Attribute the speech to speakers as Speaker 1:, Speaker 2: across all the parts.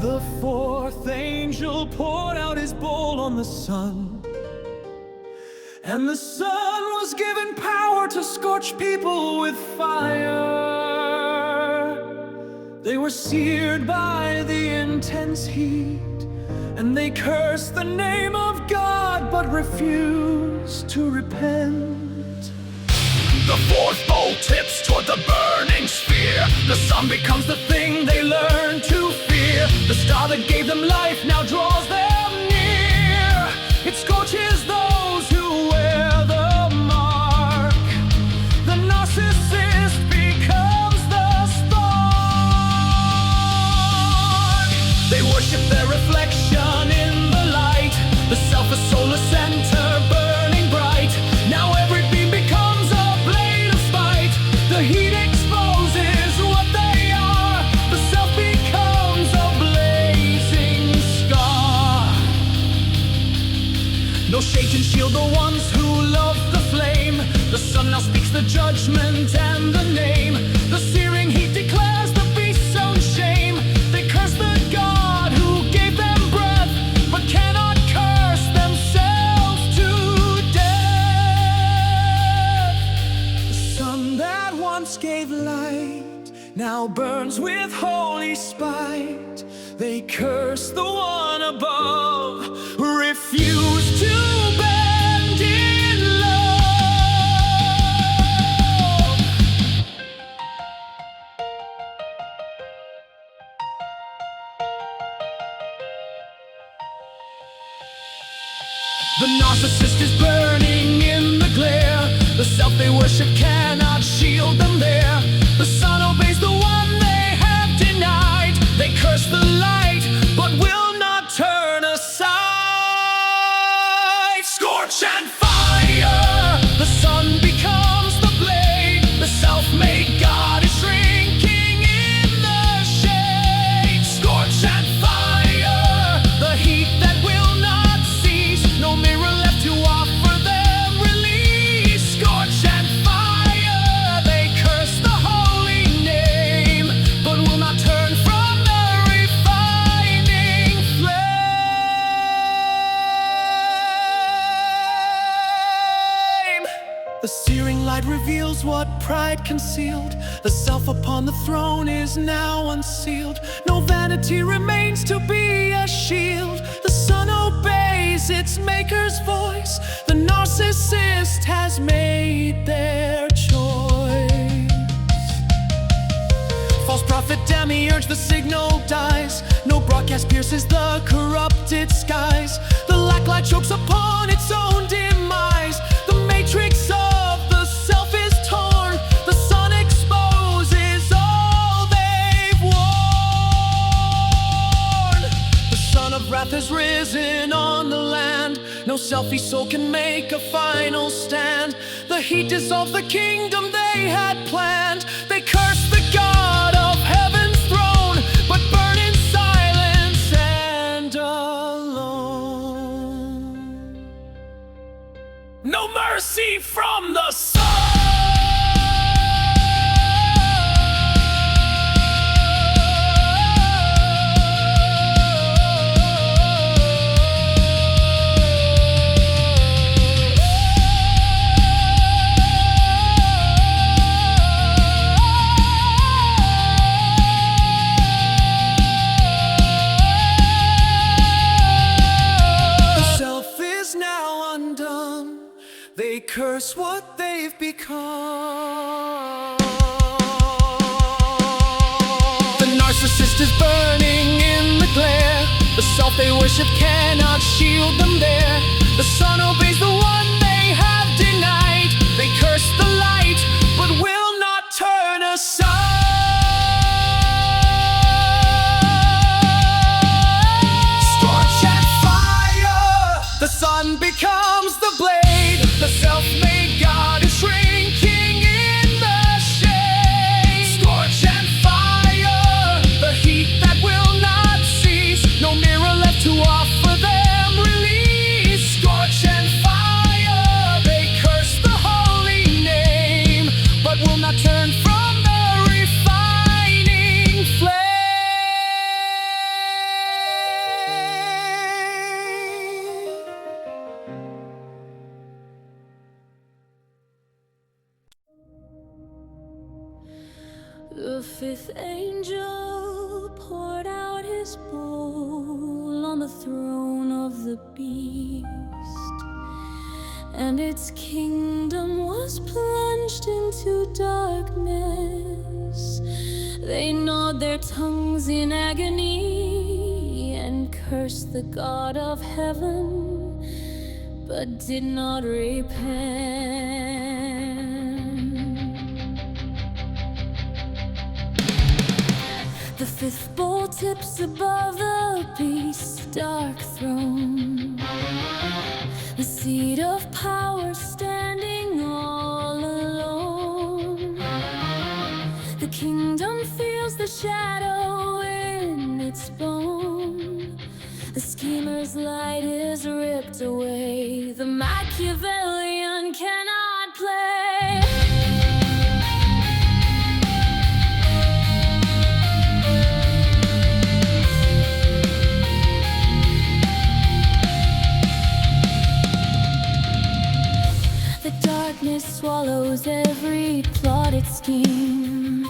Speaker 1: The fourth angel poured out his bowl on the sun, and the sun was given power to scorch people with fire. They were seared by the intense heat, and they cursed the name of God, but refused to repent.
Speaker 2: The fourth bowl tips toward the burning sphere. The sun becomes the thing they learn to fear. The star that gave them life now draws them near. It scorches those who wear the mark. The narcissist becomes the spark. They worship their reflection in the light. The self is solar center burning bright. Now every beam becomes a blade of spite. The heat exposes what they are. The self becomes a blazing scar. No shade can shield the ones who love the flame. The sun now speaks the judgment and the name. The searing heat declares the beast's own shame. They curse the God who gave them breath, but cannot curse themselves to death. The sun that once gave light now burns with holy spite. They curse the one above, refuse to bend in love. The narcissist is burning in the glare. The self they worship cannot shield them there. The sun obeys the one they have denied. They curse the light, but will not turn aside. Scorch and fire, the sun becomes the blade. The self-made God is shrinking in the shade. Scorch and fire, the heat that will not cease. No mirror left to offer them release. Scorch and fire, they curse the holy name, but will not turn from the refining flame. The searing light reveals what pride concealed. The self upon the throne is now unsealed. No vanity remains to be a shield. The sun obeys its maker's voice. The narcissist has made their choice. False prophet demiurge, the signal dies. No broadcast pierces the corrupted skies. The lacklight chokes upon its own demise. The matrix of the self is torn. The sun exposes all they've worn. The son of wrath has risen on the land. No selfie soul can make a final stand. The heat dissolves the kingdom they had planned. They curse the God of heaven's throne, but burn in silence and alone. No mercy from the sun. They curse what they've become. The narcissist is burning in the glare. The self they worship cannot shield them there. The sun obeys the one they have denied. They curse the light, but will not turn aside. Scorch and fire, the sun becomes the blade. The self-made God is shrinking in the shade. Scorch and fire, the heat that will not cease. No mirror left to offer them release. Scorch and fire.
Speaker 3: fifth angel poured out his bowl on the throne of the beast, and its kingdom was plunged into darkness. They gnawed their tongues in agony and cursed the God of heaven, but did not repent. The fifth bowl tips above the beast's dark throne, the seat of power standing all alone. The kingdom feels the shadow in its bone. The schemer's light is ripped away. The Machiavellian cannot play. The darkness swallows every plotted scheme.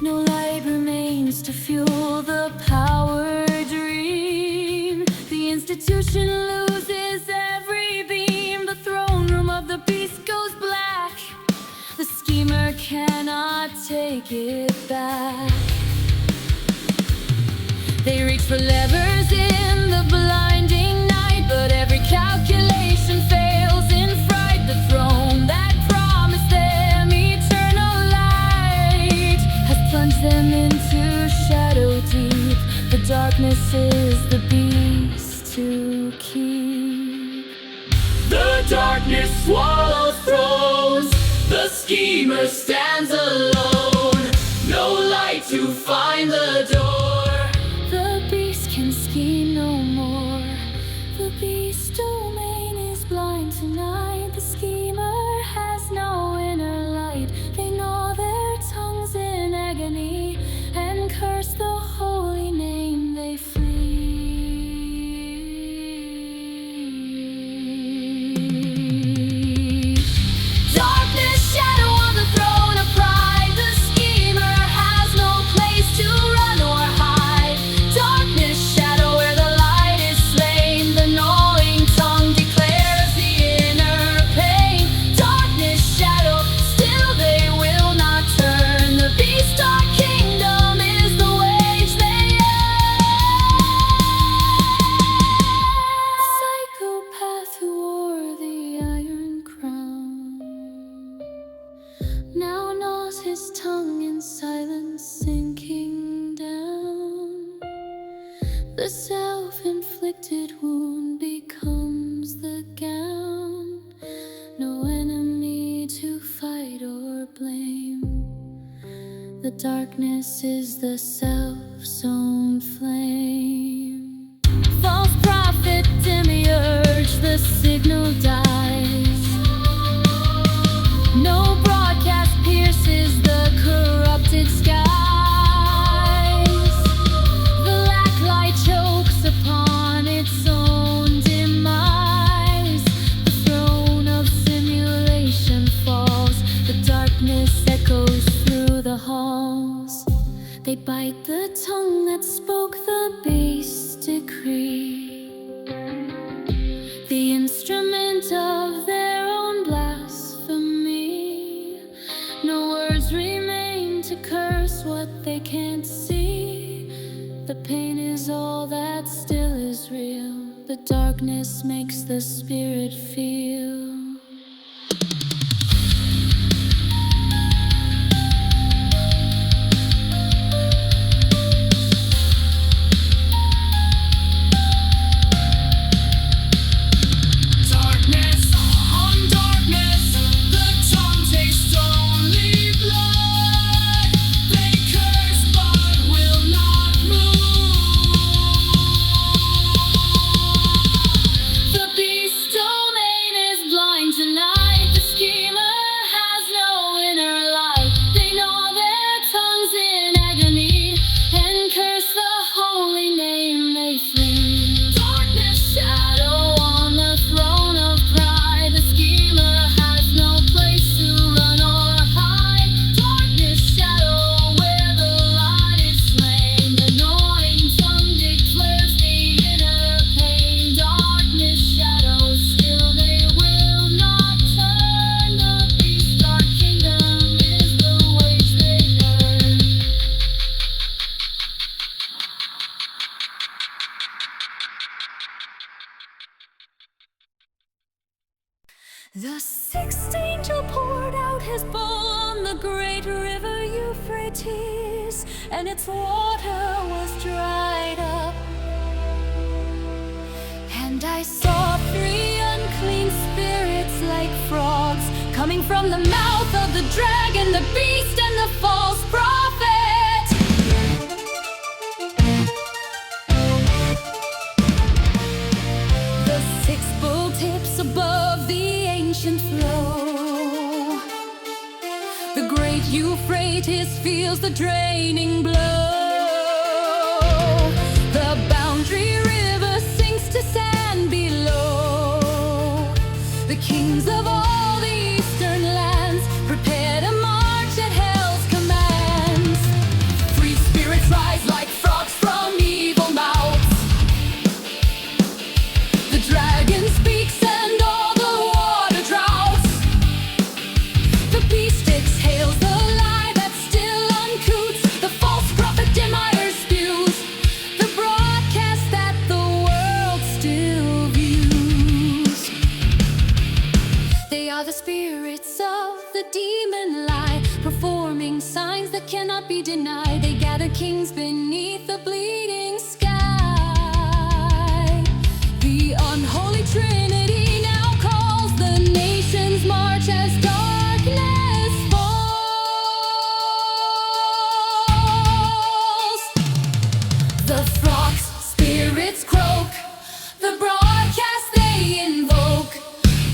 Speaker 3: No light remains to fuel the power dream. The institution loses every beam. The throne room of the beast goes black. The schemer cannot take it back. They reach for levers in the blinding night, but every calculation fails in fright. The throne that promised them eternal light has plunged them into shadow deep. The darkness is the beast to keep.
Speaker 2: The darkness swallows thrones. The schemer stands alone. No light to find the door.
Speaker 3: The beast can scheme no more. The beast's domain is blind tonight. The schemer has no inner light. They gnaw their tongues in agony and curse the holy name they flee. Darkness, shadow on the throne of pride. The schemer has no place to run or hide. Darkness, shadow where the light is slain. The gnawing tongue declares the inner pain. Darkness, shadow, still they will not turn. The beast dark kingdom is the wage they earn. Psychopath who wore the iron crown now gnaws his tongue in silence, sinking down. The self-inflicted wound becomes the gown. No enemy to fight or blame. The darkness is the self-sown flame. False prophet, demiurge, the signal dies. No broadcast pierces the corrupted skies. The lack light chokes upon its own demise. The throne of simulation falls. The darkness echoes through the halls. They bite the tongue that spoke the beast's decree, the instrument of their own blasphemy. No words remain to curse what they can't see. The pain is all that still is real. The darkness makes the spirit feel.
Speaker 2: Darkness on darkness. The tongue tastes only blood. They curse but will not move.
Speaker 3: The beast's domain is blind. The sixth angel poured out his bowl on the great river Euphrates, and its water was dried up. And I saw three unclean spirits like frogs coming from the mouth of the dragon, the beast, and the false prophet. The six bull tips above the ancient flow. The great Euphrates feels the draining blow. The boundary river sinks to sand below. The kings of all the eastern lands prepare to march at hell's commands. Three spirits rise like frogs from evil mouths. The dragon speaks and all the water drowns. The beast exhales the lie that's still uncouth. The false prophet Demire spews the broadcast that the world still views. They are the spirits of the demon lie, performing signs that cannot be denied. They gather kings beneath the bleeding sky. The unholy trinity now calls the nations march as darkness falls. The frogs, spirits croak, the broadcast they invoke.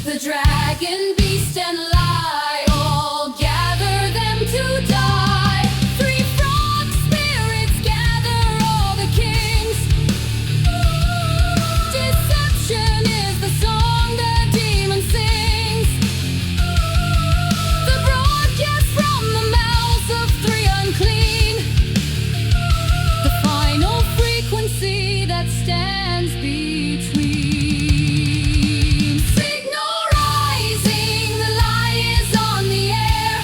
Speaker 3: The dragon, beast, and lie all gather them to die. Three frog spirits gather all the kings. Deception is the song the demon sings. The broadcast from the mouths of three unclean. The final frequency that stands between. Signal rising, the lie is on the air.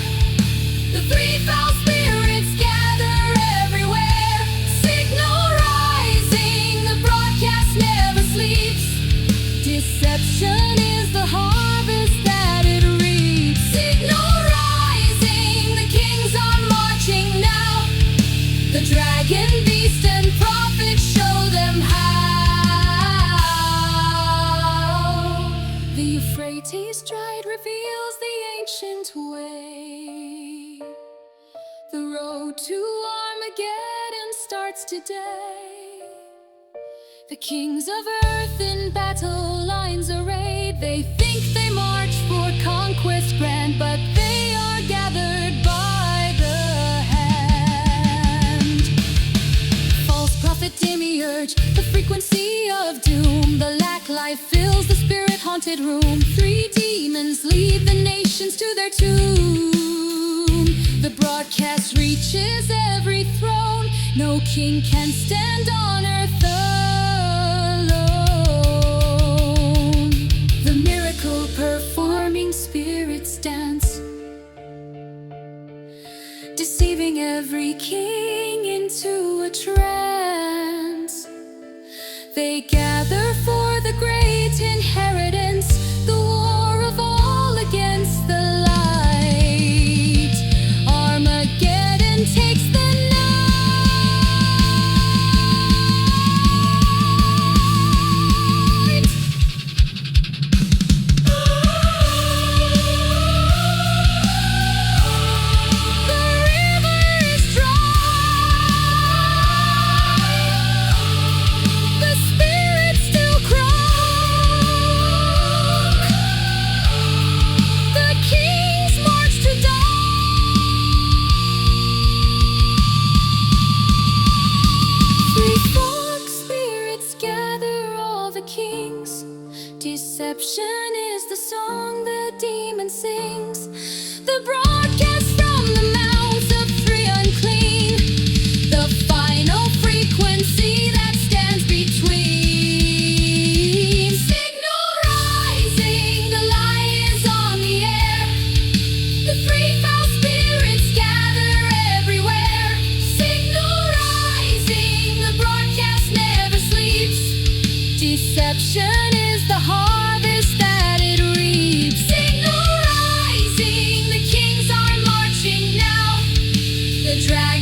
Speaker 3: The three foul spirits gather everywhere. Signal rising, the broadcast never sleeps. Deception is the harvest that it reaps. Signal rising, the kings are marching now. The dragon, beast, and prophet show them how. The Euphrates dried reveals the ancient way. The road to Armageddon starts today. The kings of earth in battle lines arrayed. They think they march for conquest grand, but they are gathered by the hand. False prophet Demiurge, the frequency of doom. The lack life fills the spirit-haunted room. Three demons lead the nations to their tomb. The broadcast reaches every throne. No king can stand on earth alone. The miracle-performing spirits dance, deceiving every king into a trance. They gather for the great inheritance, the war of all against the light. Armageddon takes the night. The river is dry. The spirits still cry.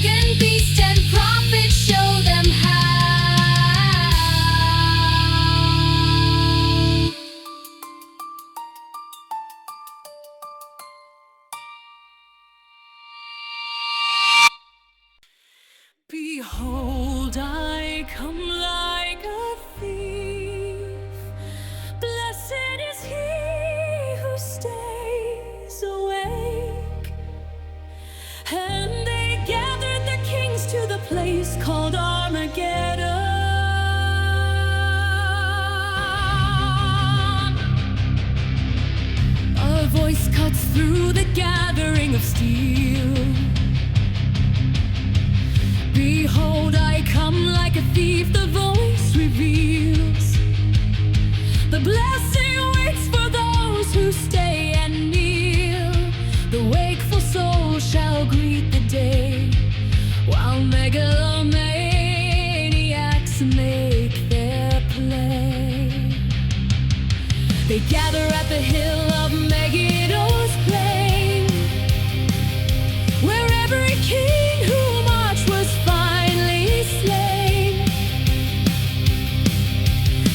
Speaker 3: pagan beast and prophet show them how.
Speaker 1: Behold, I come like a thief. Blessed is he who stays awake. And they gathered the kings to the place called Armageddon. A voice cuts through the gathering of steel. Behold, I come like a thief, the voice reveals. The blessing waits for those who stay and kneel. The wakeful soul shall greet the day, while megalomaniacs make their play. They gather at the hill of Megiddo's plain, where every king who marched was finally slain.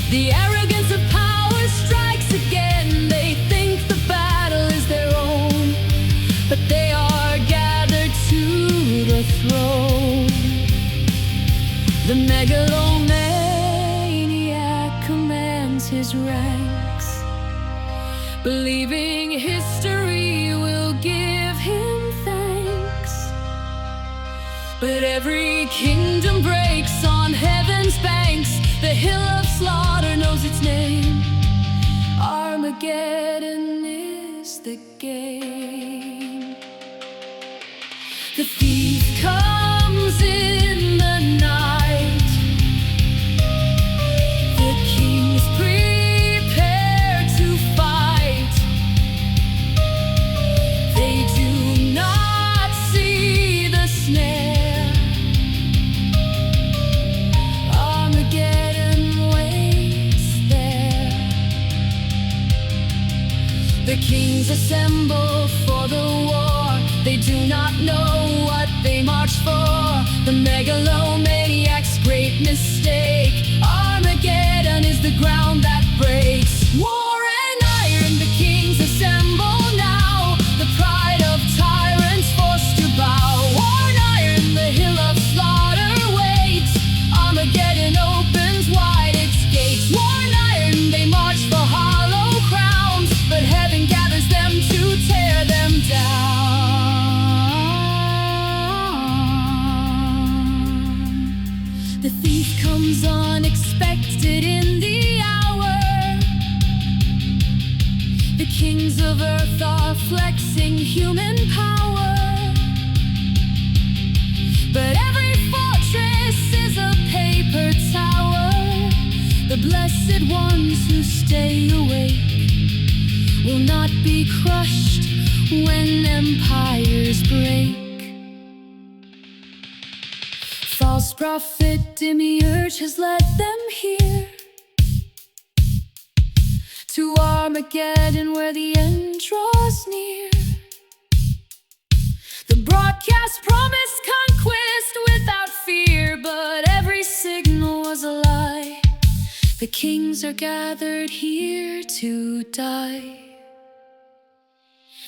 Speaker 1: The arrogance of power strikes again. They think the battle is their own, but they are gathered to the throne. The megalomaniac commands his ranks, believing history will give him thanks. But every kingdom breaks on heaven's banks. The hill of slaughter knows its name. Armageddon is the game. The thief comes in the night. The kings prepare to fight. They do not see the snare. Armageddon waits there. The kings assemble for the war. They do not know what they march for. The megalomaniac's great mistake. Armageddon is the ground that breaks. War and iron, the kings assemble now. The pride of tyrants forced to bow. War and iron, the hill of slaughter waits. Armageddon opens wide its gates. War and iron, they march for hollow crowns, but heaven gathers them to tear them down. The thief comes unexpected in the hour. The kings of earth are flexing human power, but every fortress is a paper tower. The blessed ones who stay awake will not be crushed when empires break. False prophet Demiurge has led them here to Armageddon, where the end draws near. The broadcast promised conquest without fear, but every signal was a lie. The kings are gathered here to die.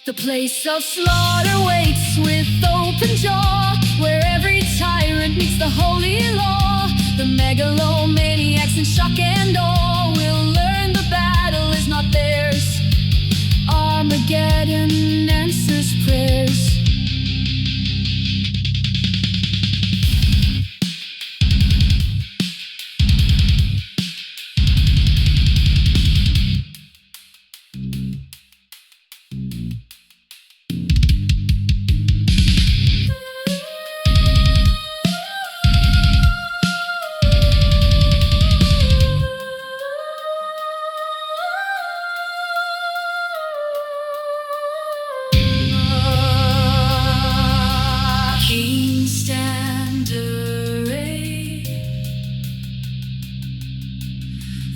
Speaker 1: The place of slaughter waits with open jaw, where every tyrant meets the holy law. The megalomaniacs in shock and awe will learn the battle is not theirs. Armageddon answers prayers.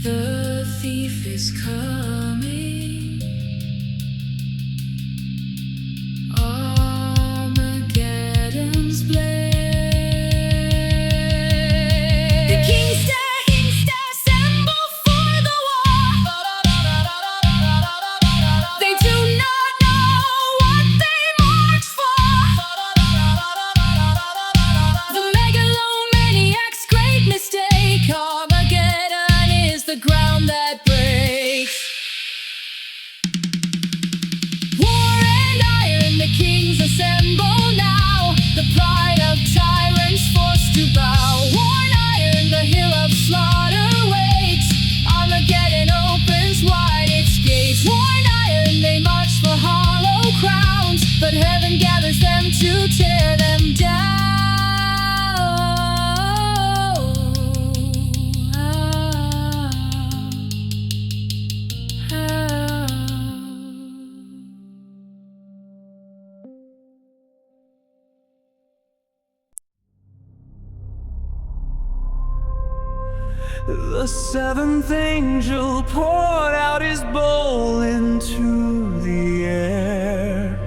Speaker 1: The thief is coming. Armageddon's blazing.
Speaker 2: The seventh angel poured out his bowl into the air.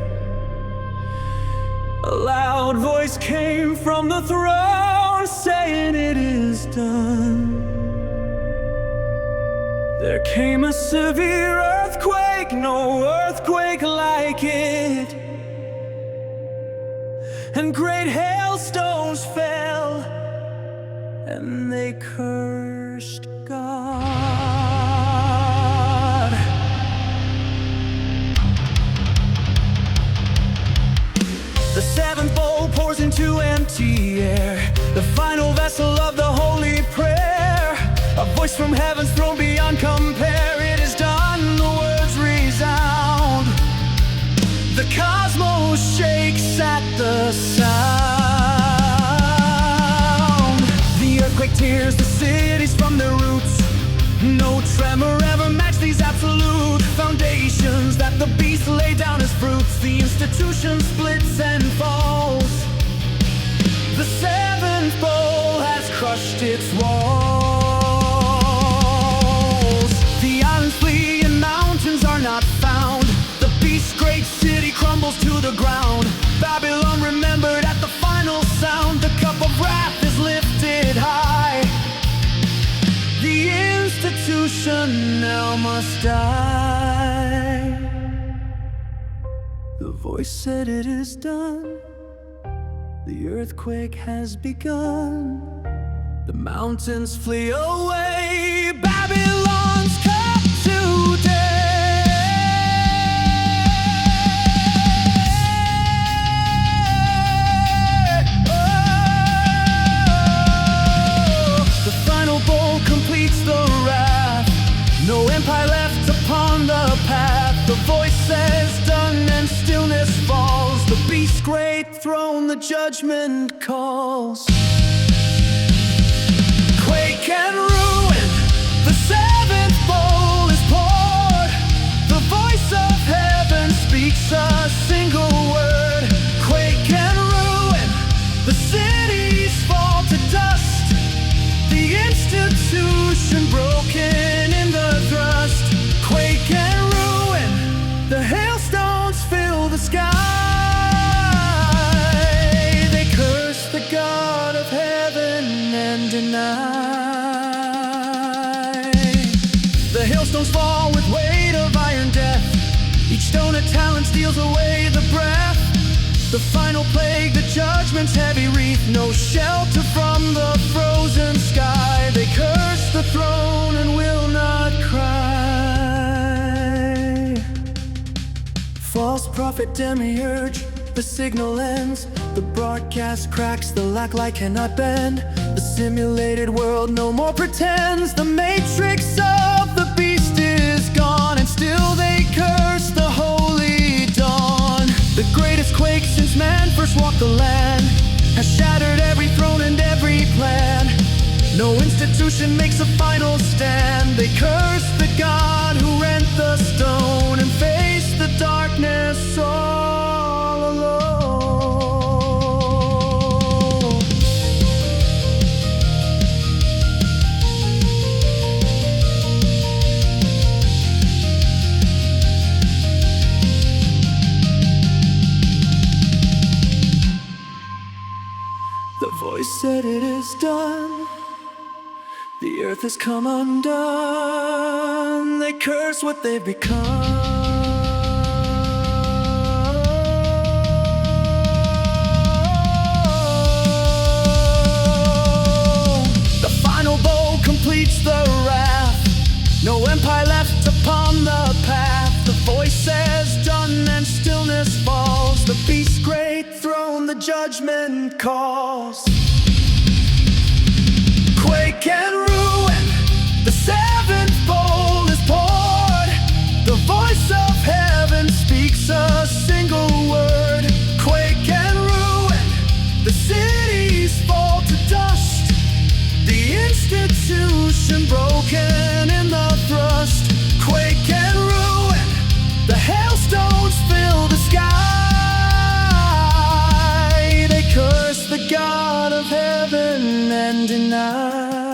Speaker 2: A loud voice came from the throne saying, "It is done." There came a severe earthquake, no earthquake like it, and great hailstones fell, and they cursed God. The seventh bowl pours into empty air, the final vessel of the holy prayer. A voice from heaven's throne beyond compare. It is done, the words resound. The cosmos shakes at the sound. The earthquake tears the cities from their roots. No tremor ever matched these absolute foundations that the beast laid down as fruits. The institution splits and falls. The seventh bowl has crushed its walls. The islands flee and mountains are not found. The beast's great city crumbles to the ground. Babylon remembered at the final sound. The cup of wrath is lifted high. The institution now must die. The voice said, "It is done." The earthquake has begun. The mountains flee away. Babylon's come today. Oh, the final bowl completes the wrath. No empire left upon the path. The voice says, "Done," and stillness falls. The beast's great throne, the judgment calls. Quake and ruin, the seventh bowl is poured. The voice of heaven speaks a single word. Quake and ruin, the cities fall to dust. The institution broken in the thrust. Quake and ruin, the hailstones fill the sky. They curse the God of heaven and deny. The hailstones fall with weight of iron death. Each stone a talent steals away the breath. The final plague, the judgment's heavy wreath. No shelter from the frozen sky. They curse the throne and will not cry. False prophet demiurge, the signal ends. The broadcast cracks, the light cannot bend. The simulated world no more pretends. The matrix of the beast is gone, and still they curse the holy dawn. The greatest quake since man first walked the land has shattered every throne and every plan. No institution makes a final stand. They curse the God who rent the stone and face the darkness all alone. The voice said, "It is done." The earth has come undone. They curse what they've become. The final bowl completes the wrath. No empire left upon the path. The voice says, "Done," and stillness falls. The beast's great throne, the judgment calls. Quake and ruin, the seventh bowl is poured. The voice of heaven speaks a single word. Quake and ruin, the cities fall to dust. The institution broken in the thrust. Quake and ruin, the hailstones fill the sky. They curse the God of heaven and deny.